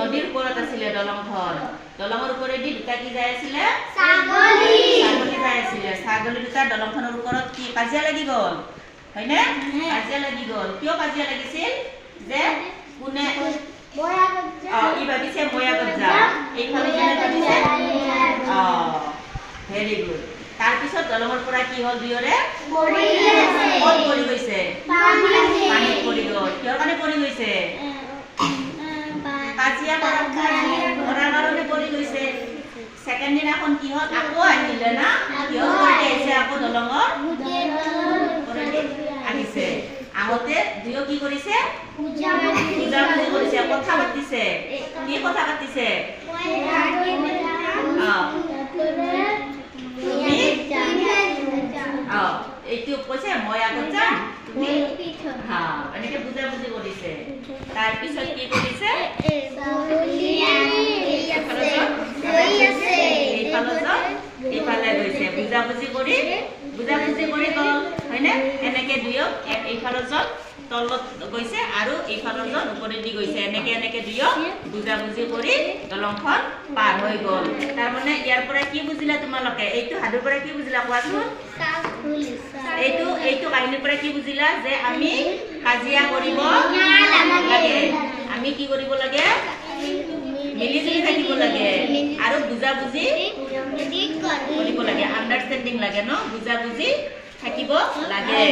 নদীৰ ওপৰত আছিলে দলংখন দলঙৰ ওপৰেদি দুটা কি যাই আছিলে ছাগলী যাই আছিলে ছাগলী দুটা দলংখনৰ ওপৰত কি কাজিয়া লাগি গ'ল হয়নে কাজিয়া লাগি গ'ল কিয় কাজিয়া লাগিছিল যে কোনে ই ভাবিছে মই আগত যাম এইফালে কোনে ভাবিছে ভেৰি গুড তাৰপিছত দলঙৰ পৰা কি হ'ল দুয়োৰে ক'ত পৰি গৈছে পানীত পৰি গ'ল কিহৰ কাৰণে পৰি গৈছে কাজিয়া কৰাৰ কাৰণে পৰি গৈছে ছেকেণ্ড দিনাখন কি হ'ল আকৌ আহিলে না কিহৰ ওপৰতে আহিছে আকৌ দলঙৰ আহিছে আহোঁতে দুয়ো কি কৰিছে পূজা কৰিছে কথা পাতিছে কি কথা পাতিছে এইটো কৈছে মই আগত যাম এনেকে বুজা বুজি কৰিছে তাৰপিছত কি কৰিছে এইফালে গৈছে বুজা বুজি কৰি গ'ল হয়নে এনেকে দুয়ো এইফালৰ জন তলত গৈছে আৰু এইফালৰ জন ওপৰেদি গৈছে এনেকে দুয়ো বুজা বুজি কৰি দলংখন পাৰ হৈ গ'ল তাৰমানে ইয়াৰ পৰা কি বুজিলা তোমালোকে এইটো সাধুৰ পৰা কি বুজিলা কোৱাচোন এইটো কাহিনীৰ পৰা কি বুজিলা যে আমি কাজিয়া কৰিব লাগে আমি কি কৰিব লাগে মিলি জুলি থাকিব লাগে আৰু বুজা বুজি কৰিব লাগে আণ্ডাৰষ্টেণ্ডিং লাগে ন বুজা বুজি থাকিব লাগে